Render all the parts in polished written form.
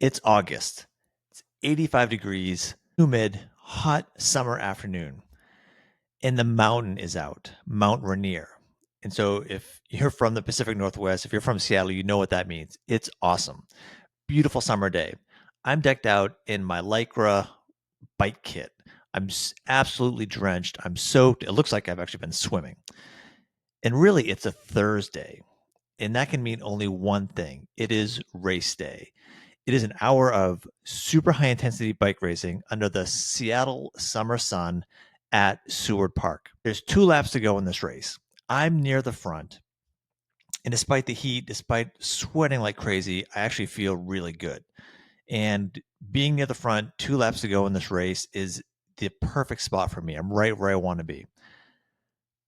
It's August. It's 85 degrees, humid, hot summer afternoon, and the mountain is out, Mount Rainier. And so if you're from the Pacific Northwest, if you're from Seattle, you know what that means. It's awesome. Beautiful summer day. I'm decked out in my Lycra bike kit. I'm absolutely drenched. I'm soaked. It looks like I've actually been swimming. And really, it's a Thursday. And that can mean only one thing: it is race day. It is an hour of super high intensity bike racing under the Seattle summer sun at Seward Park. There's 2 laps to go in this race. I'm near the front. And despite the heat, despite sweating like crazy, I actually feel really good. And being near the front, 2 laps to go in this race is the perfect spot for me. I'm right where I want to be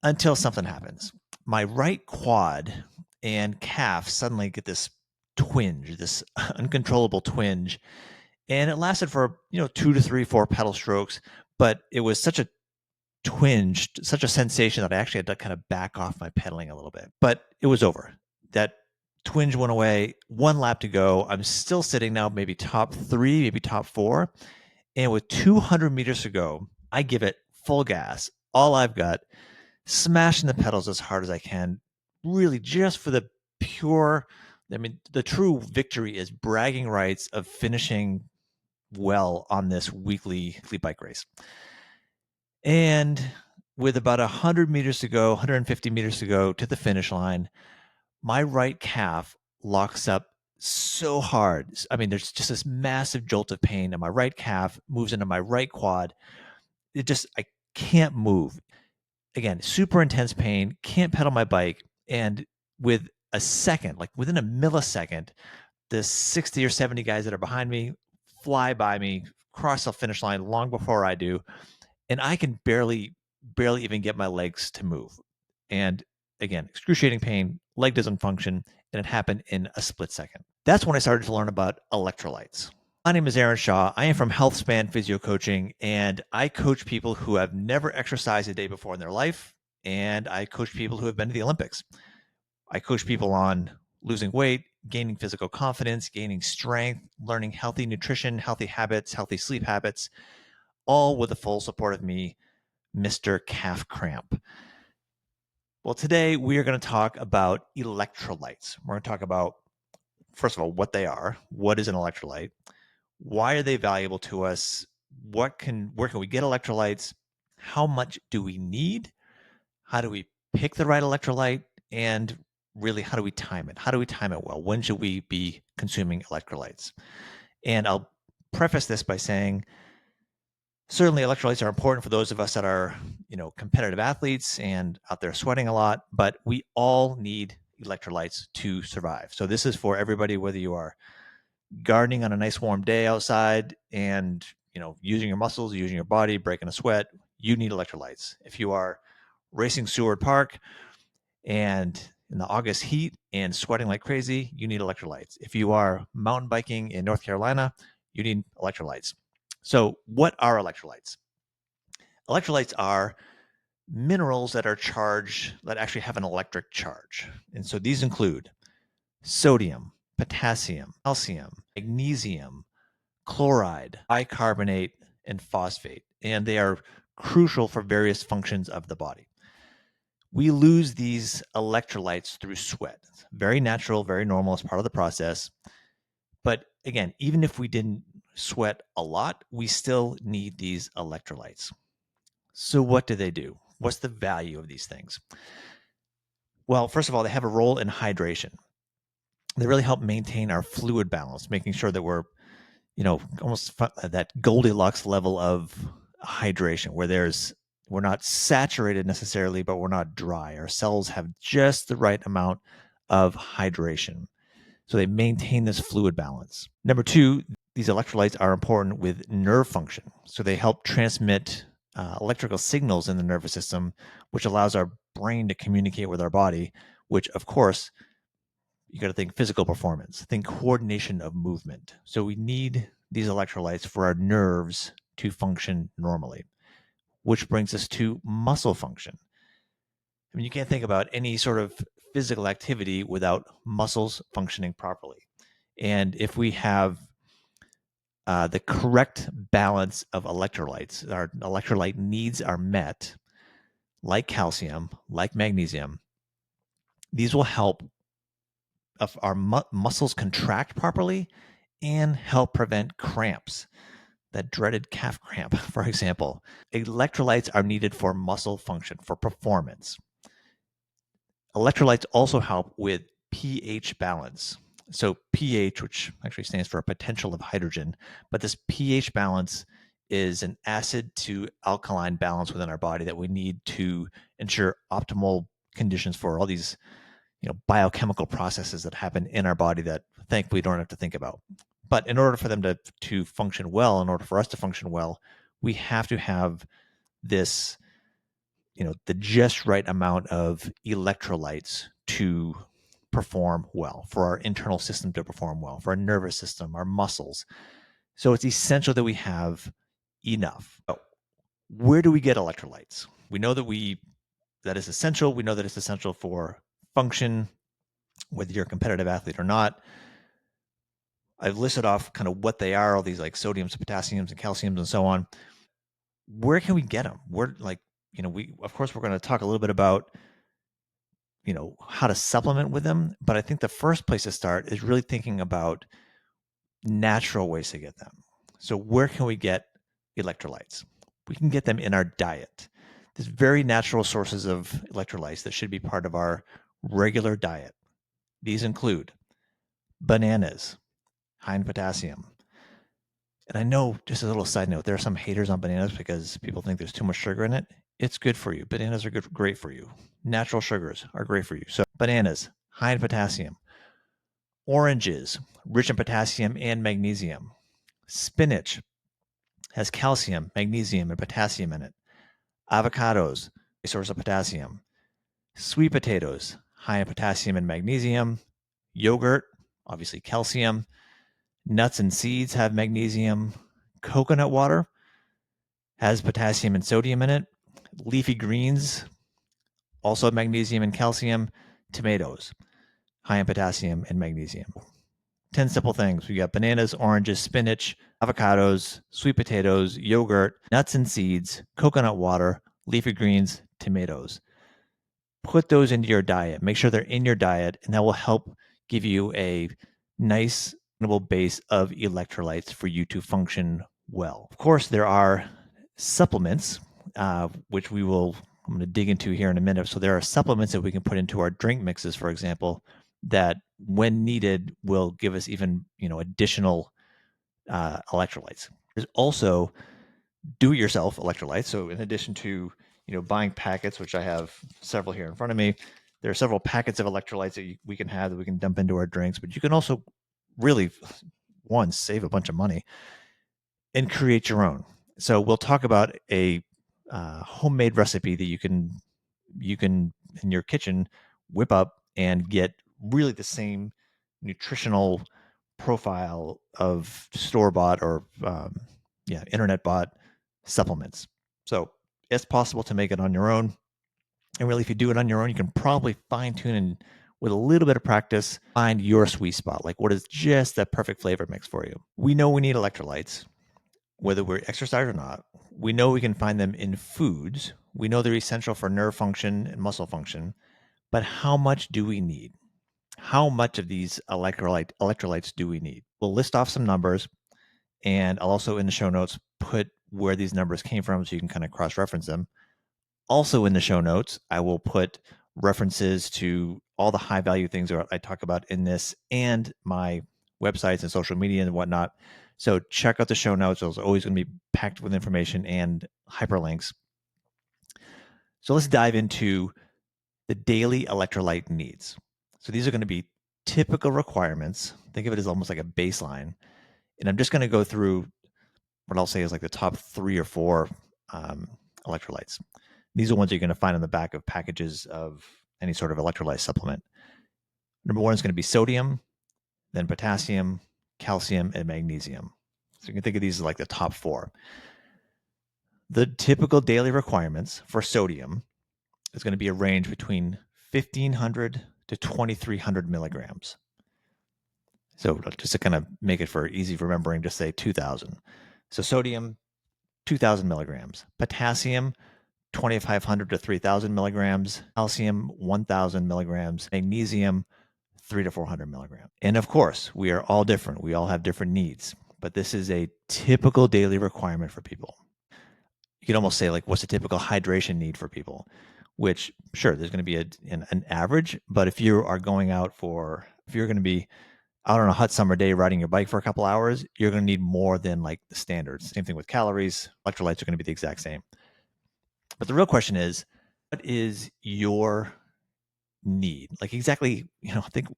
until something happens. My right quad and calf suddenly get this twinge, this uncontrollable twinge, and it lasted for 2 to 3, 4 pedal strokes, but it was such a twinge, such a sensation that I actually had to kind of back off my pedaling a little bit. But it was over. That twinge went away. 1 lap to go. I'm still sitting now, maybe top 3, maybe top 4, and with 200 meters to go, I give it full gas. All I've got, smashing the pedals as hard as I can, really just for the pure, I mean, the true victory is bragging rights of finishing well on this weekly bike race. And with about 100 meters to go, 150 meters to go to the finish line, my right calf locks up so hard. I mean, there's just this massive jolt of pain, and my right calf moves into my right quad. I can't move. Again, super intense pain, can't pedal my bike. And with a second, like within a millisecond, the 60 or 70 guys that are behind me fly by me, cross the finish line long before I do. And I can barely even get my legs to move. And again, excruciating pain, leg doesn't function, and it happened in a split second. That's when I started to learn about electrolytes. My name is Aaron Shaw. I am from HealthSpan Physio Coaching, and I coach people who have never exercised a day before in their life, and I coach people who have been to the Olympics. I coach people on losing weight, gaining physical confidence, gaining strength, learning healthy nutrition, healthy habits, healthy sleep habits, all with the full support of me, Mr. Calf Cramp. Well, today we are going to talk about electrolytes. We're going to talk about, first of all, what they are. What is an electrolyte? Why are they valuable to us? Where can we get electrolytes? How much do we need? How do we pick the right electrolyte? And really, how do we time it? How do we time it well? When should we be consuming electrolytes? And I'll preface this by saying, certainly electrolytes are important for those of us that are, competitive athletes and out there sweating a lot, but we all need electrolytes to survive. So this is for everybody, whether you are gardening on a nice warm day outside and, using your muscles, using your body, breaking a sweat, you need electrolytes. If you are racing Seward Park and in the August heat and sweating like crazy, you need electrolytes. If you are mountain biking in North Carolina, you need electrolytes. So what are electrolytes? Electrolytes are minerals that are charged, that actually have an electric charge. And so these include sodium, potassium, calcium, magnesium, chloride, bicarbonate, and phosphate. And they are crucial for various functions of the body. We lose these electrolytes through sweat. It's very natural, very normal as part of the process. But again, even if we didn't sweat a lot, we still need these electrolytes. So what do they do? What's the value of these things? Well, first of all, they have a role in hydration. They really help maintain our fluid balance, making sure that we're, almost that Goldilocks level of hydration where we're not saturated necessarily, but we're not dry. Our cells have just the right amount of hydration. So they maintain this fluid balance. Number two, these electrolytes are important with nerve function. So they help transmit electrical signals in the nervous system, which allows our brain to communicate with our body, which, of course, you got to think physical performance, think coordination of movement. So we need these electrolytes for our nerves to function normally, which brings us to muscle function. I mean, you can't think about any sort of physical activity without muscles functioning properly. And if we have the correct balance of electrolytes, our electrolyte needs are met, like calcium, like magnesium, these will help if our muscles contract properly and help prevent cramps, that dreaded calf cramp, for example. Electrolytes are needed for muscle function, for performance. Electrolytes also help with pH balance. So pH, which actually stands for a potential of hydrogen, but this pH balance is an acid to alkaline balance within our body that we need to ensure optimal conditions for all these, biochemical processes that happen in our body that thankfully we don't have to think about. But in order for them to function well, in order for us to function well, we have to have this, the just right amount of electrolytes to perform well, for our internal system to perform well, for our nervous system, our muscles. So it's essential that we have enough. So where do we get electrolytes? We know that is essential. We know that it's essential for function, whether you're a competitive athlete or not. I've listed off kind of what they are, all these like sodiums, potassiums, and calciums, and so on. Where can we get them? We of course we're going to talk a little bit about how to supplement with them, but I think the first place to start is really thinking about natural ways to get them. So where can we get electrolytes? We can get them in our diet. There's very natural sources of electrolytes that should be part of our regular diet. These include bananas, high in potassium. And I know, just a little side note, there are some haters on bananas because people think there's too much sugar in it. It's good for you. Bananas are great for you. Natural sugars are great for you. So bananas, high in potassium. Oranges, rich in potassium and magnesium. Spinach has calcium, magnesium, and potassium in it. Avocados, a source of potassium. Sweet potatoes, high in potassium and magnesium. Yogurt, obviously calcium. Nuts and seeds have magnesium. Coconut water has potassium and sodium in it. Leafy greens, also magnesium and calcium. Tomatoes, high in potassium and magnesium. 10 simple things. We got bananas, oranges, spinach, avocados, sweet potatoes, yogurt, nuts and seeds, coconut water, leafy greens, tomatoes. Put those into your diet. Make sure they're in your diet, and that will help give you a nice base of electrolytes for you to function well. Of course, there are supplements, which I'm going to dig into here in a minute. So there are supplements that we can put into our drink mixes, for example, that when needed will give us even additional electrolytes. There's also do-it-yourself electrolytes. So in addition to buying packets, which I have several here in front of me, there are several packets of electrolytes that we can have that we can dump into our drinks. But you can also really, one, save a bunch of money and create your own. So we'll talk about a homemade recipe that you can in your kitchen whip up and get really the same nutritional profile of store bought or internet bought supplements. So it's possible to make it on your own. And really, if you do it on your own, you can probably fine tune and with a little bit of practice, find your sweet spot, like what is just that perfect flavor mix for you. We know we need electrolytes, whether we're exercise or not. We know we can find them in foods. We know they're essential for nerve function and muscle function. But how much do we need? How much of these electrolytes do we need? We'll list off some numbers, and I'll also in the show notes put where these numbers came from so you can kind of cross-reference them. Also in the show notes, I will put references to all the high-value things that I talk about in this and my websites and social media and whatnot. So check out the show notes. It's always going to be packed with information and hyperlinks. So let's dive into the daily electrolyte needs. So these are going to be typical requirements. Think of it as almost like a baseline. And I'm just going to go through what I'll say is like the top 3 or 4 electrolytes. These are ones you're going to find on the back of packages of any sort of electrolyte supplement. Number 1 is going to be sodium, then potassium, calcium, and magnesium. So you can think of these as like the top 4. The typical daily requirements for sodium is going to be a range between 1,500 to 2,300 milligrams. So just to kind of make it for easy remembering, just say 2,000. So sodium, 2,000 milligrams. Potassium, 2,500 to 3,000 milligrams. Calcium, 1,000 milligrams. Magnesium, 300 to 400 milligrams. And of course, we are all different. We all have different needs, but this is a typical daily requirement for people. You could almost say, like, what's a typical hydration need for people? Which, sure, there's going to be an average, but if you are going out if you're going to be out on a hot summer day riding your bike for a couple hours, you're going to need more than like the standards. Same thing with calories. Electrolytes are going to be the exact same. But the real question is, what is your need? Like, exactly, I think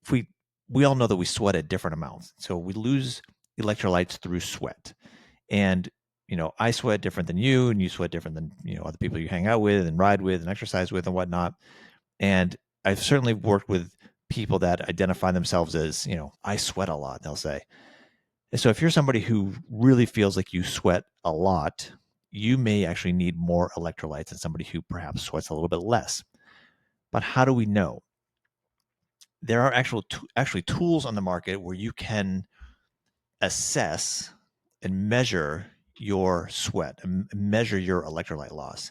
we all know that we sweat at different amounts. So we lose electrolytes through sweat. And I sweat different than you, and you sweat different than other people you hang out with and ride with and exercise with and whatnot. And I've certainly worked with people that identify themselves as, I sweat a lot, they'll say. And so if you're somebody who really feels like you sweat a lot, you may actually need more electrolytes than somebody who perhaps sweats a little bit less. But how do we know? There are actually tools on the market where you can assess and measure your sweat and measure your electrolyte loss.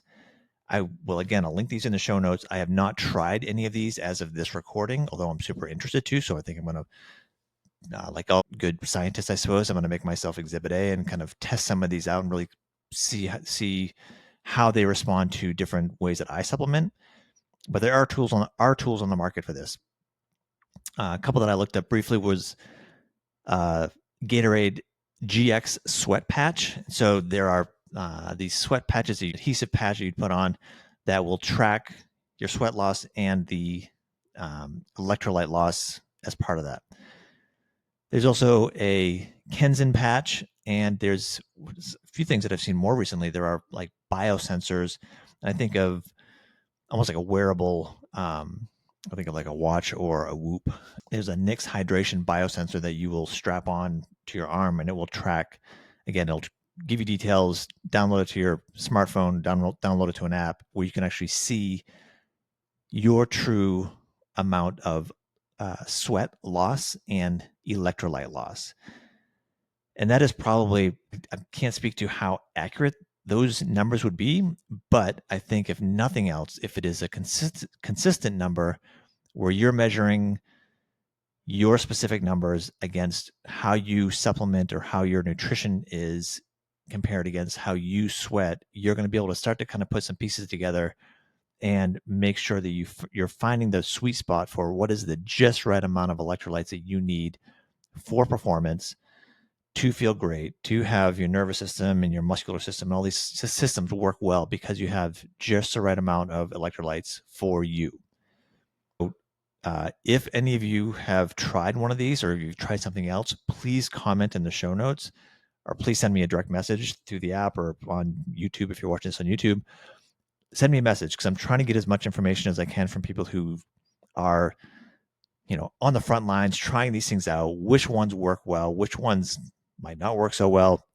I will, again, I'll link these in the show notes. I have not tried any of these as of this recording, although I'm super interested to. So I think I'm going to, like all good scientists, I suppose, I'm going to make myself Exhibit A and kind of test some of these out and really see how they respond to different ways that I supplement. But there are tools on the market for this. A couple that I looked up briefly was Gatorade GX sweat patch. So there are these sweat patches, the adhesive patch you'd put on that will track your sweat loss and the electrolyte loss as part of that. There's also a Kenzen patch, and there's a few things that I've seen more recently. There are like biosensors. And I think of almost like a wearable, I think of like a watch or a Whoop. There's a Nix hydration biosensor that you will strap on to your arm, and it will track. Again, it'll give you details, download it to your smartphone, download it to an app where you can actually see your true amount of sweat loss and electrolyte loss. And that is probably, I can't speak to how accurate those numbers would be, but I think if nothing else, if it is a consistent number where you're measuring your specific numbers against how you supplement or how your nutrition is compared against how you sweat, you're going to be able to start to kind of put some pieces together and make sure that you're finding the sweet spot for what is the just right amount of electrolytes that you need for performance, to feel great, to have your nervous system and your muscular system and all these systems work well because you have just the right amount of electrolytes for you. If any of you have tried one of these or you've tried something else, please comment in the show notes, or please send me a direct message through the app or on YouTube. If you're watching this on YouTube, send me a message, because I'm trying to get as much information as I can from people who are, on the front lines trying these things out, which ones work well, which ones might not work so well.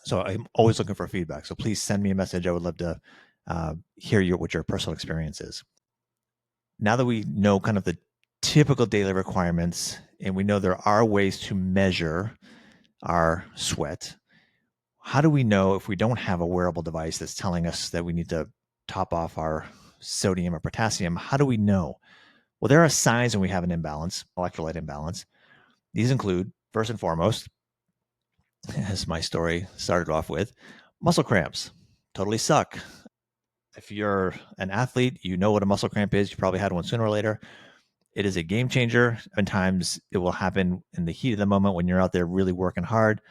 So I'm always looking for feedback. So please send me a message. I would love to hear what your personal experience is. Now that we know kind of the typical daily requirements, and we know there are ways to measure our sweat, how do we know if we don't have a wearable device that's telling us that we need to top off our sodium or potassium? How do we know? Well, there are signs when we have an imbalance, electrolyte imbalance. These include, first and foremost, as my story started off with, muscle cramps. Totally suck. If you're an athlete, you know what a muscle cramp is. You probably had one sooner or later. It is a game changer. Sometimes it will happen in the heat of the moment when you're out there really working hard.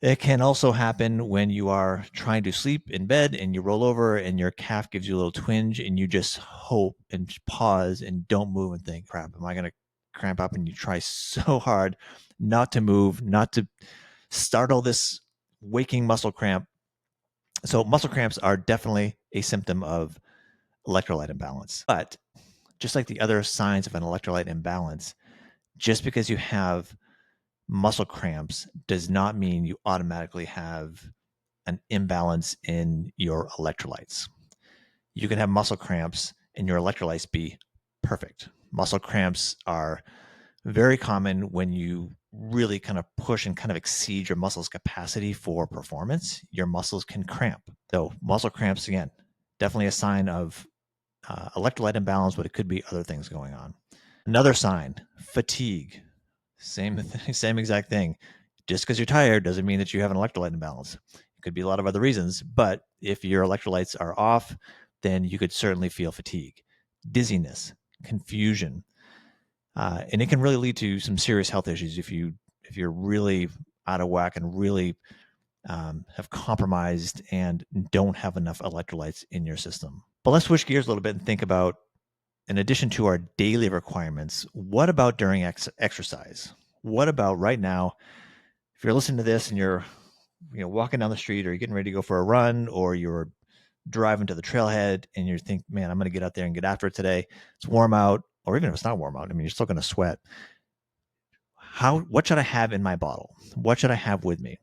It can also happen when you are trying to sleep in bed and you roll over and your calf gives you a little twinge and you just hope and pause and don't move and think, crap, am I going to cramp up? And you try so hard not to move, not to startle this waking muscle cramp. So muscle cramps are definitely a symptom of electrolyte imbalance. But just like the other signs of an electrolyte imbalance, just because you have muscle cramps does not mean you automatically have an imbalance in your electrolytes. You can have muscle cramps and your electrolytes be perfect. Muscle cramps are Very common when you really kind of push and kind of exceed your muscle's capacity for performance, your muscles can cramp. So muscle cramps, again, definitely a sign of electrolyte imbalance, but it could be other things going on. Another sign, fatigue. Same exact thing. Just because you're tired doesn't mean that you have an electrolyte imbalance. It could be a lot of other reasons, but if your electrolytes are off, then you could certainly feel fatigue, dizziness, confusion, and it can really lead to some serious health issues if you're really out of whack and really have compromised and don't have enough electrolytes in your system. But let's switch gears a little bit and think about, in addition to our daily requirements, what about during exercise? What about right now? If you're listening to this and you're walking down the street, or you're getting ready to go for a run, or you're driving to the trailhead and you think, man, I'm going to get out there and get after it today. It's warm out, or even if it's not warm out, I mean, you're still going to sweat. What should I have in my bottle? What should I have with me?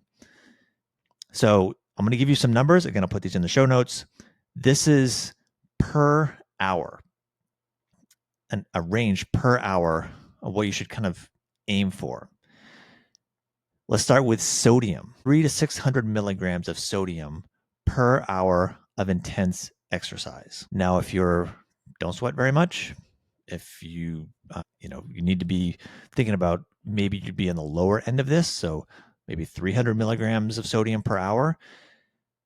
So I'm going to give you some numbers. Again, I'll put these in the show notes. This is per hour, a range per hour of what you should kind of aim for. Let's start with sodium. 300 to 600 milligrams of sodium per hour of intense exercise. Now, if you don't sweat very much, if you you need to be thinking about, maybe you'd be in the lower end of this, so maybe 300 milligrams of sodium per hour.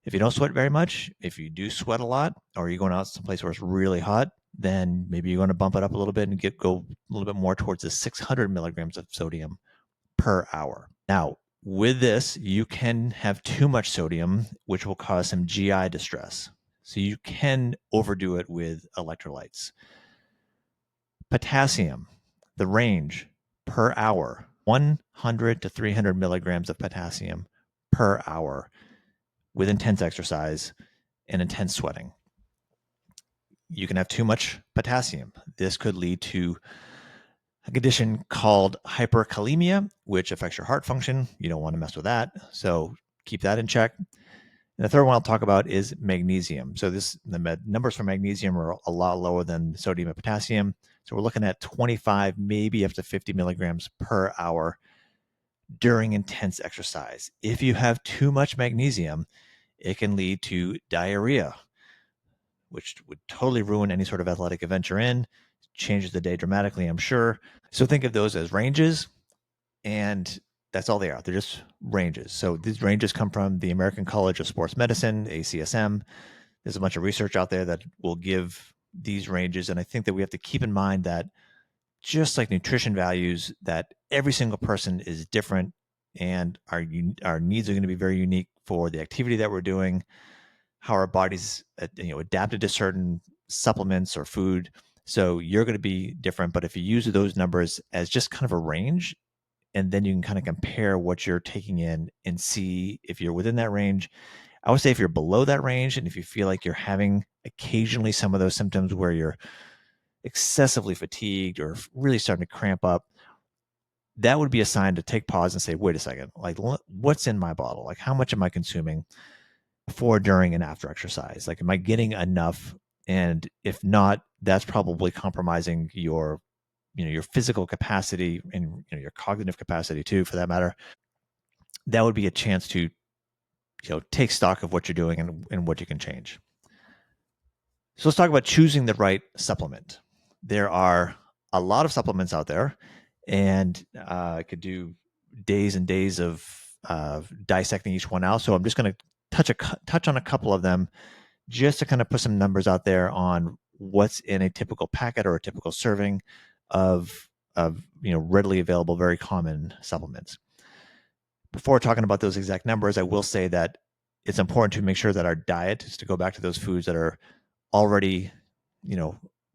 If you don't sweat very much, if you do sweat a lot, or you're going out someplace where it's really hot, then maybe you're going to bump it up a little bit and go a little bit more towards the 600 milligrams of sodium per hour. Now, with this, you can have too much sodium, which will cause some GI distress. So you can overdo it with electrolytes. Potassium, the range per hour, 100 to 300 milligrams of potassium per hour with intense exercise and intense sweating. You can have too much potassium. This could lead to a condition called hyperkalemia, which affects your heart function. You don't want to mess with that. So keep that in check. And the third one I'll talk about is magnesium. So the numbers for magnesium are a lot lower than sodium and potassium. So we're looking at 25, maybe up to 50 milligrams per hour during intense exercise. If you have too much magnesium, it can lead to diarrhea, which would totally ruin any sort of athletic event you're in, changes the day dramatically, I'm sure. So think of those as ranges, and that's all they are. They're just ranges. So these ranges come from the American College of Sports Medicine, ACSM. There's a bunch of research out there that will give these ranges. And I think that we have to keep in mind that, just like nutrition values, that every single person is different, and our needs are going to be very unique for the activity that we're doing, how our bodies adapted to certain supplements or food. So you're going to be different. But if you use those numbers as just kind of a range, and then you can kind of compare what you're taking in and see if you're within that range. I would say if you're below that range, and if you feel like you're having occasionally some of those symptoms where you're excessively fatigued or really starting to cramp up, that would be a sign to take pause and say, wait a second, like, what's in my bottle? Like, how much am I consuming before, during, and after exercise? Like, am I getting enough? And if not, that's probably compromising your physical capacity, and your cognitive capacity too, for that matter. That would be a chance to take stock of what you're doing and what you can change. So let's talk about choosing the right supplement. There are a lot of supplements out there, and I could do days and days of dissecting each one out. So I'm just going to touch on a couple of them, just to kind of put some numbers out there on what's in a typical packet or a typical serving of readily available, very common supplements. Before talking about those exact numbers, I will say that it's important to make sure that our diet is to go back to those foods that are already,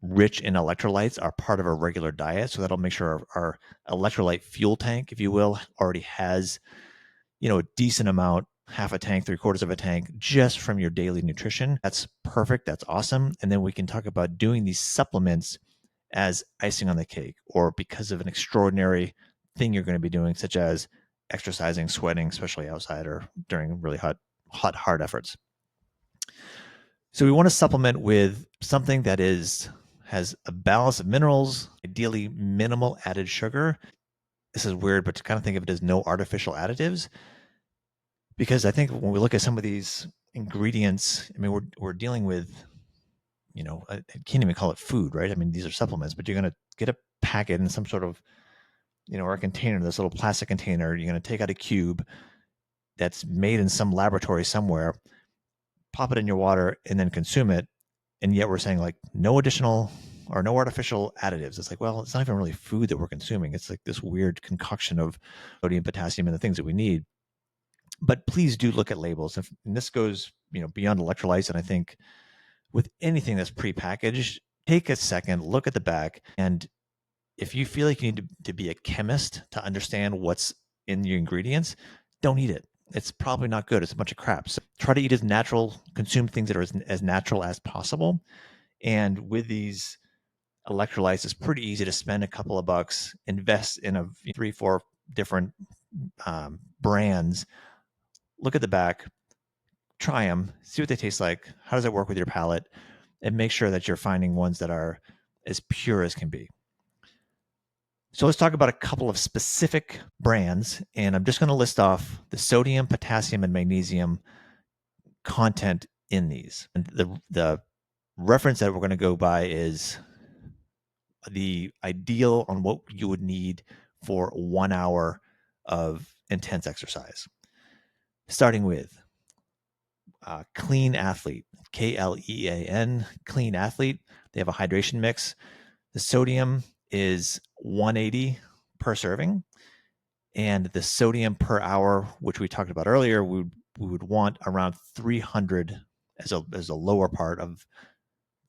rich in electrolytes, are part of our regular diet. So that'll make sure our electrolyte fuel tank, if you will, already has, a decent amount, half a tank, 3/4 of a tank, just from your daily nutrition. That's perfect. That's awesome. And then we can talk about doing these supplements as icing on the cake, or because of an extraordinary thing you're going to be doing, such as exercising, sweating, especially outside or during really hard efforts. So we want to supplement with something that is has a balance of minerals, ideally minimal added sugar. This is weird, but to kind of think of it as no artificial additives, because I think when we look at some of these ingredients, I mean, we're dealing with, I can't even call it food, right? I mean, these are supplements, but you're going to get a packet in some sort of, or a container, this little plastic container. You're going to take out a cube that's made in some laboratory somewhere, pop it in your water, and then consume it. And yet we're saying like no additional or no artificial additives. It's like, well, it's not even really food that we're consuming. It's like this weird concoction of sodium, potassium, and the things that we need. But please do look at labels. And this goes, beyond electrolytes. And I think with anything that's prepackaged, take a second, look at the back. And if you feel like you need to be a chemist to understand what's in your ingredients, don't eat it. It's probably not good. It's a bunch of crap. So try to eat as natural, consume things that are as natural as possible. And with these electrolytes, it's pretty easy to spend a couple of bucks, invest in a 3, 4 different brands, look at the back, try them, see what they taste like. How does it work with your palate? And make sure that you're finding ones that are as pure as can be. So let's talk about a couple of specific brands. And I'm just going to list off the sodium, potassium, and magnesium content in these. And the reference that we're going to go by is the ideal on what you would need for 1 hour of intense exercise. Starting with Clean Athlete, Klean, Clean Athlete. They have a hydration mix. The sodium is 180 per serving, and the sodium per hour, which we talked about earlier, we would want around 300 as a lower part of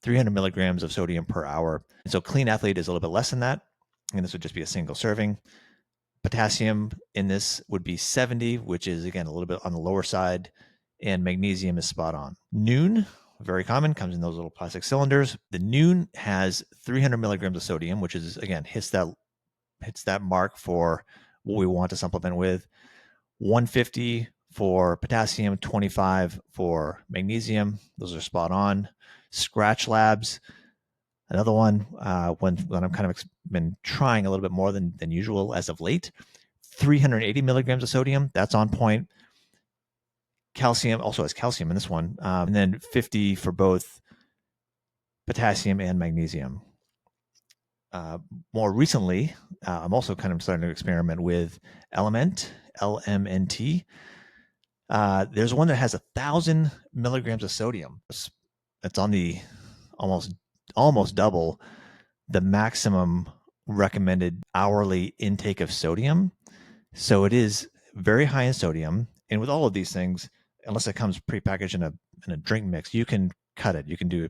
300 milligrams of sodium per hour. And so Clean Athlete is a little bit less than that, and this would just be a single serving. Potassium in this would be 70, which is, again, a little bit on the lower side, and magnesium is spot on. Noon, very common, comes in those little plastic cylinders. The Noon has 300 milligrams of sodium, which is, again, hits that mark for what we want to supplement with. 150 for potassium, 25 for magnesium. Those are spot on. Scratch Labs, another one, when I'm kind of been trying a little bit more than usual as of late. 380 milligrams of sodium, that's on point. Calcium also has calcium in this one, and then 50 for both potassium and magnesium. More recently, I'm also kind of starting to experiment with Element, LMNT. There's one that has 1,000 milligrams of sodium. It's on the almost double the maximum recommended hourly intake of sodium. So it is very high in sodium. And with all of these things, unless it comes prepackaged in a drink mix, you can cut it. You can do,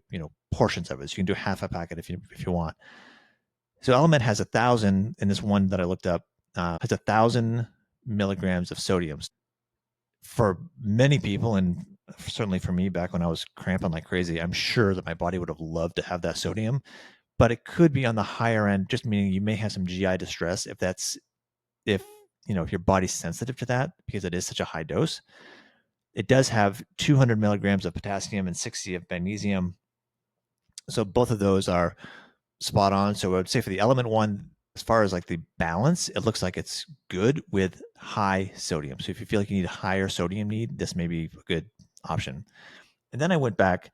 portions of it. So you can do half a packet if you want. So Element has 1,000, and this one that I looked up has 1,000 milligrams of sodium. For many people, and certainly for me back when I was cramping like crazy, I'm sure that my body would have loved to have that sodium, but it could be on the higher end, just meaning you may have some GI distress if your body's sensitive to that, because it is such a high dose. It does have 200 milligrams of potassium and 60 of magnesium. So both of those are spot on. So I would say for the Element one, as far as like the balance, it looks like it's good with high sodium. So if you feel like you need a higher sodium need, this may be a good option. And then I went back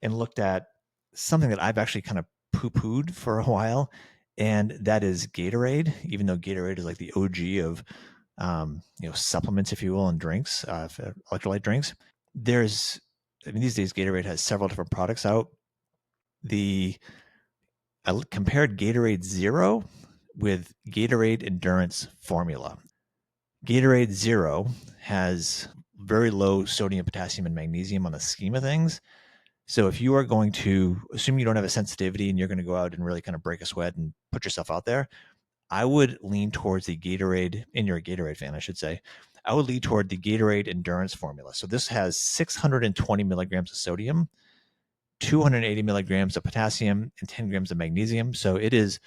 and looked at something that I've actually kind of poo-pooed for a while, and that is Gatorade. Even though Gatorade is like the OG of supplements, if you will, and drinks, electrolyte drinks. These days Gatorade has several different products out. I compared Gatorade Zero with Gatorade Endurance Formula. Gatorade Zero has very low sodium, potassium, and magnesium on the scheme of things. So if you are going to assume you don't have a sensitivity and you're going to go out and really kind of break a sweat and put yourself out there, I would lean towards the Gatorade, and you're a Gatorade fan, I should say. I would lean toward the Gatorade Endurance Formula. So this has 620 milligrams of sodium, 280 milligrams of potassium, and 10 grams of magnesium. So it is,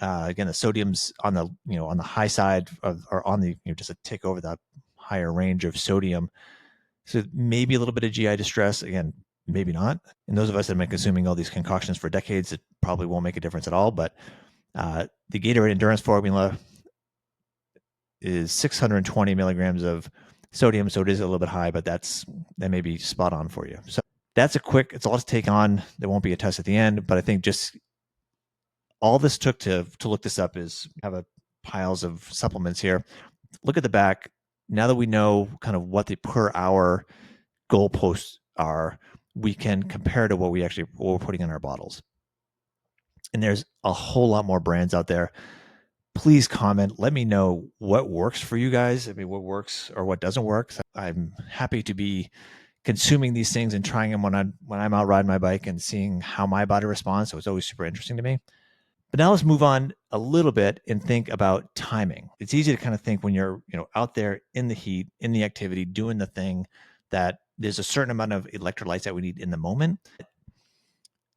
again, the sodium's on the high side or on the, just a tick over that higher range of sodium. So maybe a little bit of GI distress. Again, maybe not. And those of us that have been consuming all these concoctions for decades, it probably won't make a difference at all. But the Gatorade Endurance formula is 620 milligrams of sodium, so it is a little bit high, but that may be spot on for you. So that's it's a lot to take on. There won't be a test at the end, but I think just all this took to look this up is have a piles of supplements here. Look at the back. Now that we know kind of what the per hour goalposts are, we can compare to what we're putting in our bottles. And there's a whole lot more brands out there. Please comment. Let me know what works for you guys. I mean, what works or what doesn't work. I'm happy to be consuming these things and trying them when I'm out riding my bike and seeing how my body responds. So it's always super interesting to me. But now let's move on a little bit and think about timing. It's easy to kind of think when you're, out there in the heat, in the activity, doing the thing, that there's a certain amount of electrolytes that we need in the moment.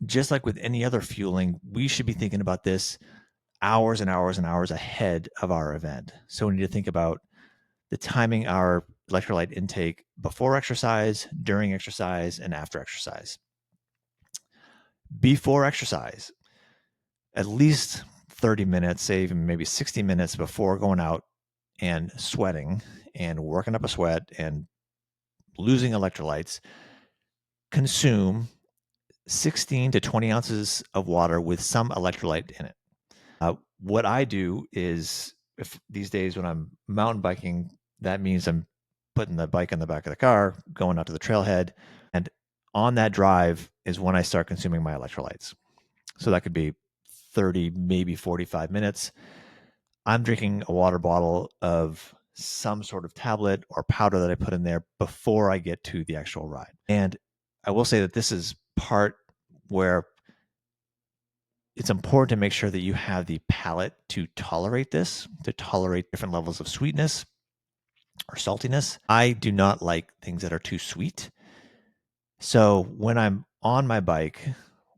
Just like with any other fueling, we should be thinking about this hours and hours and hours ahead of our event. So we need to think about the timing our electrolyte intake before exercise, during exercise, and after exercise. Before exercise, at least 30 minutes, say even maybe 60 minutes before going out and sweating and working up a sweat and losing electrolytes, consume 16 to 20 ounces of water with some electrolyte in it. What I do is, if these days when I'm mountain biking, that means I'm putting the bike in the back of the car, going out to the trailhead, and on that drive is when I start consuming my electrolytes. So that could be 30, maybe 45 minutes. I'm drinking a water bottle of some sort of tablet or powder that I put in there before I get to the actual ride. And I will say that this is part where it's important to make sure that you have the palate to tolerate this, to tolerate different levels of sweetness or saltiness. I do not like things that are too sweet. So when I'm on my bike,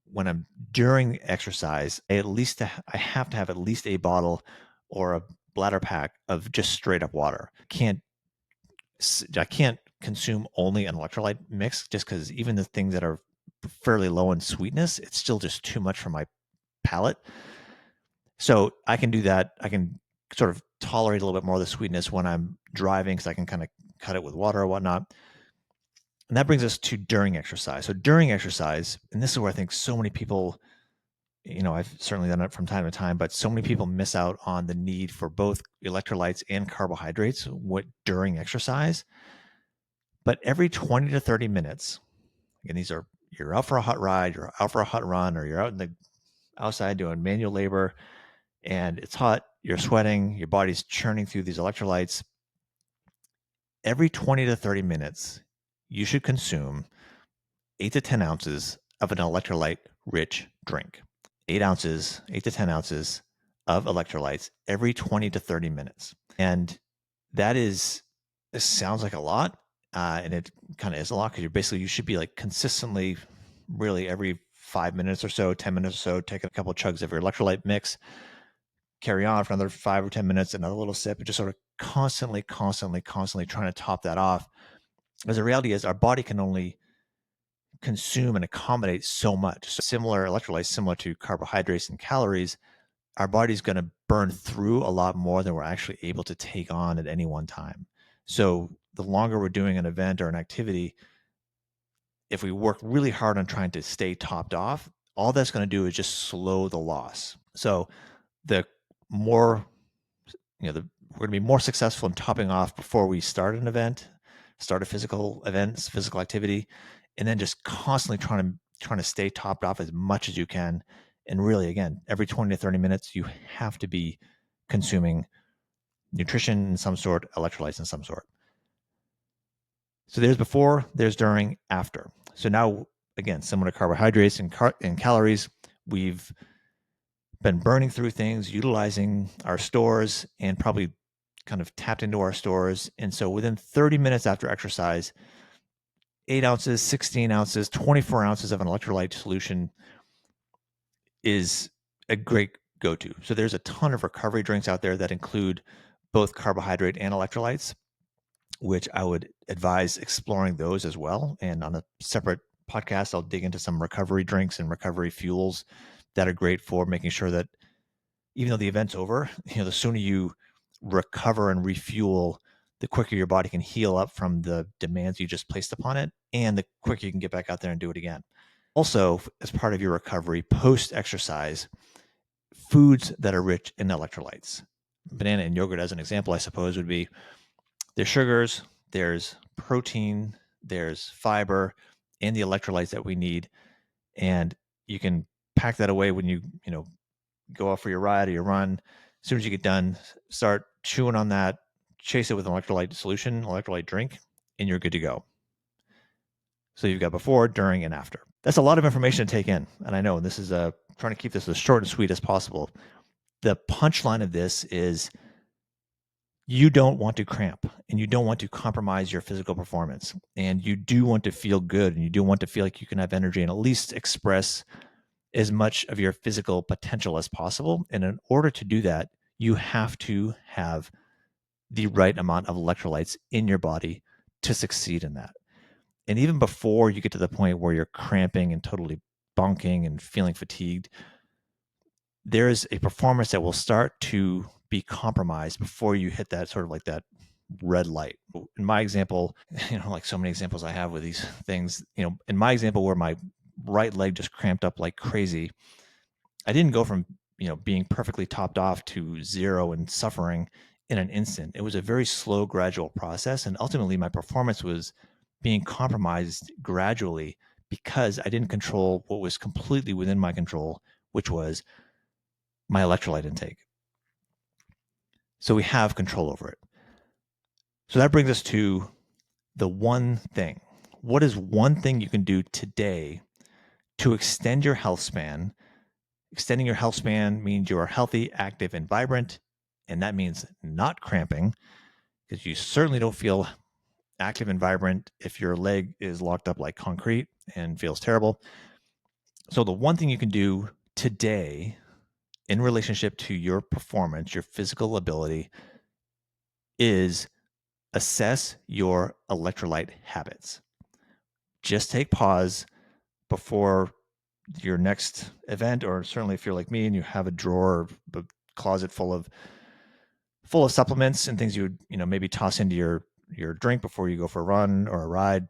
when I'm during exercise, I have to have at least a bottle or a bladder pack of just straight up water. I can't consume only an electrolyte mix, just because even the things that are fairly low in sweetness, it's still just too much for my palate. So I can do that. I can sort of tolerate a little bit more of the sweetness when I'm driving, because I can kind of cut it with water or whatnot. And that brings us to during exercise. So during exercise, and this is where I think so many people, I've certainly done it from time to time, but so many people miss out on the need for both electrolytes and carbohydrates during exercise. But every 20 to 30 minutes, again, you're out for a hot ride, you're out for a hot run, or you're out in the outside doing manual labor, and it's hot, you're sweating, your body's churning through these electrolytes. Every 20 to 30 minutes, you should consume 8 to 10 ounces of an electrolyte rich drink. 8 to 10 ounces of electrolytes every 20 to 30 minutes. And this sounds like a lot. And it kind of is a lot, because you should be like consistently, really every 5 minutes or so, 10 minutes or so, take a couple of chugs of your electrolyte mix, carry on for another 5 or 10 minutes, another little sip, and just sort of constantly trying to top that off. Because the reality is our body can only consume and accommodate so much. So similar electrolytes, similar to carbohydrates and calories, our body's going to burn through a lot more than we're actually able to take on at any one time. So the longer we're doing an event or an activity, if we work really hard on trying to stay topped off, all that's going to do is just slow the loss. So the more, we're going to be more successful in topping off before we start an event, start a physical activity, and then just constantly trying to stay topped off as much as you can. And really, again, every 20 to 30 minutes, you have to be consuming nutrition in some sort, electrolytes in some sort. So there's before, there's during, after. So now, again, similar to carbohydrates and calories, we've been burning through things, utilizing our stores, and probably kind of tapped into our stores. And so within 30 minutes after exercise, 8 ounces, 16 ounces, 24 ounces of an electrolyte solution is a great go-to. So there's a ton of recovery drinks out there that include both carbohydrate and electrolytes, which I would advise exploring those as well. And on a separate podcast, I'll dig into some recovery drinks and recovery fuels that are great for making sure that even though the event's over, the sooner you recover and refuel, the quicker your body can heal up from the demands you just placed upon it, and the quicker you can get back out there and do it again. Also, as part of your recovery, post-exercise, foods that are rich in electrolytes. Banana and yogurt, as an example, I suppose, would be there's sugars, there's protein, there's fiber, and the electrolytes that we need. And you can pack that away when you go off for your ride or your run. As soon as you get done, start chewing on that, chase it with an electrolyte solution, electrolyte drink, and you're good to go. So you've got before, during, and after. That's a lot of information to take in. And I know this is trying to keep this as short and sweet as possible. The punchline of this is you don't want to cramp and you don't want to compromise your physical performance. And you do want to feel good and you do want to feel like you can have energy and at least express as much of your physical potential as possible. And in order to do that, you have to have the right amount of electrolytes in your body to succeed in that. And even before you get to the point where you're cramping and totally bonking and feeling fatigued, there is a performance that will start to be compromised before you hit that sort of like that red light. In my example, like so many examples I have with these things, in my example where my right leg just cramped up like crazy, I didn't go from, being perfectly topped off to zero and suffering in an instant. It was a very slow, gradual process. And ultimately, my performance was being compromised gradually because I didn't control what was completely within my control, which was my electrolyte intake. So we have control over it. So that brings us to the one thing. What is one thing you can do today to extend your health span? Extending your health span means you are healthy, active, and vibrant. And that means not cramping, because you certainly don't feel active and vibrant if your leg is locked up like concrete and feels terrible. So the one thing you can do today in relationship to your performance, your physical ability, is assess your electrolyte habits. Just take pause before your next event, or certainly if you're like me and you have a drawer, a closet full of supplements and things you would maybe toss into your drink before you go for a run or a ride,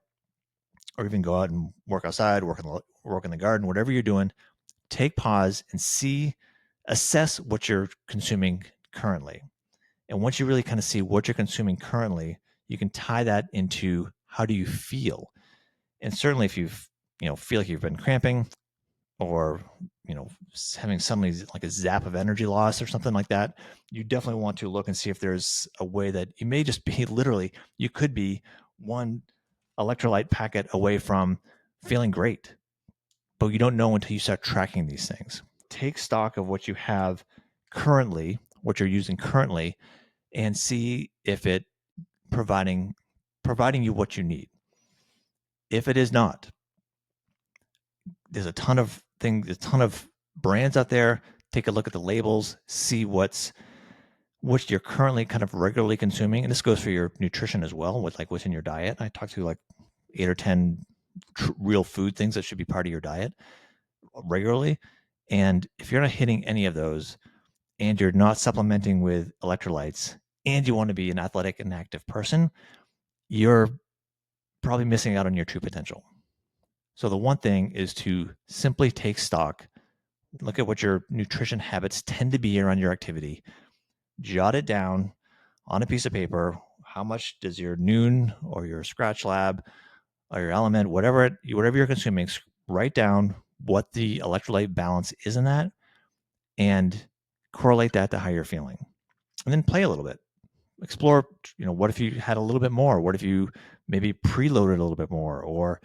or even go out and work outside, work in the garden, whatever you're doing. Take pause and assess what you're consuming currently. And once you really kind of see what you're consuming currently, you can tie that into how do you feel. And certainly if you feel like you've been cramping or having suddenly like a zap of energy loss or something like that, you definitely want to look and see if there's a way that you may just be literally, you could be one electrolyte packet away from feeling great, but you don't know until you start tracking these things. Take stock of what you have currently, what you're using currently, and see if it providing you what you need. If it is not, there's a ton of brands out there. Take a look at the labels, see what you're currently kind of regularly consuming. And this goes for your nutrition as well, with like what's in your diet. I talked to like 8 or 10 real food things that should be part of your diet regularly. And if you're not hitting any of those and you're not supplementing with electrolytes and you want to be an athletic and active person, you're probably missing out on your true potential. So the one thing is to simply take stock, look at what your nutrition habits tend to be around your activity, jot it down on a piece of paper. How much does your Noon or your Scratch Lab or your Element, whatever you're consuming, write down what the electrolyte balance is in that and correlate that to how you're feeling. And then play a little bit. Explore, what if you had a little bit more? What if you maybe preloaded a little bit more? Or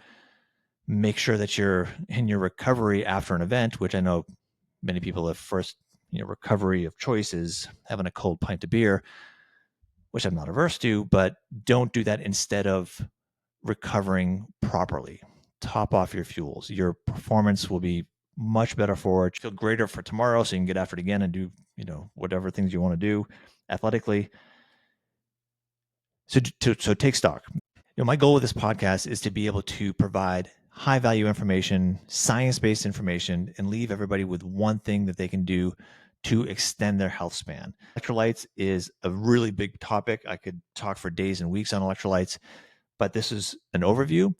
make sure that you're in your recovery after an event, which I know many people have first, recovery of choice is having a cold pint of beer, which I'm not averse to, but don't do that instead of recovering properly. Top off your fuels. Your performance will be much better for it. Feel greater for tomorrow so you can get after it again and do, whatever things you want to do athletically. So take stock. My goal with this podcast is to be able to provide high value information, science-based information, and leave everybody with one thing that they can do to extend their health span. Electrolytes is a really big topic. I could talk for days and weeks on electrolytes, but this is an overview.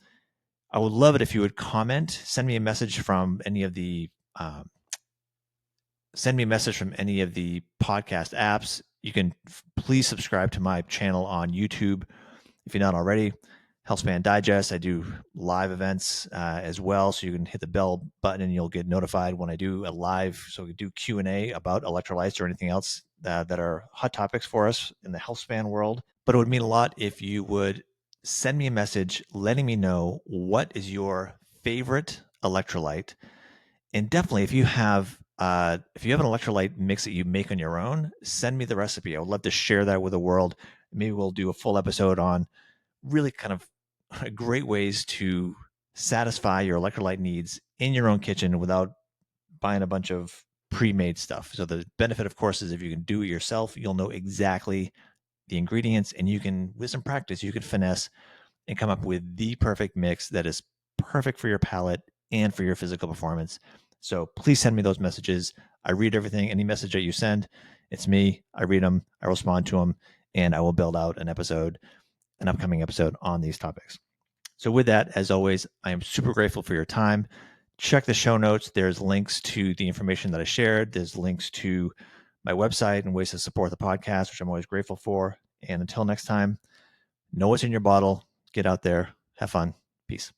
I would love it if you would comment, send me a message from any of the podcast apps. You can please subscribe to my channel on YouTube if you're not already. HealthSpan Digest. I do live events as well, so you can hit the bell button and you'll get notified when I do a live. So we do Q&A about electrolytes or anything else that are hot topics for us in the HealthSpan world. But it would mean a lot if you would send me a message letting me know what is your favorite electrolyte, and definitely if you have an electrolyte mix that you make on your own, send me the recipe. I would love to share that with the world. Maybe we'll do a full episode on really kind of great ways to satisfy your electrolyte needs in your own kitchen without buying a bunch of pre-made stuff. So the benefit, of course, is if you can do it yourself, you'll know exactly the ingredients, and you can, with some practice, you can finesse and come up with the perfect mix that is perfect for your palate and for your physical performance. So please send me those messages. I read everything, any message that you send. It's me. I read them, I respond to them, and I will build out an upcoming episode on these topics. So with that, as always, I am super grateful for your time. Check the show notes. There's links to the information that I shared. There's links to my website and ways to support the podcast, which I'm always grateful for. And until next time, know what's in your bottle. Get out there. Have fun. Peace.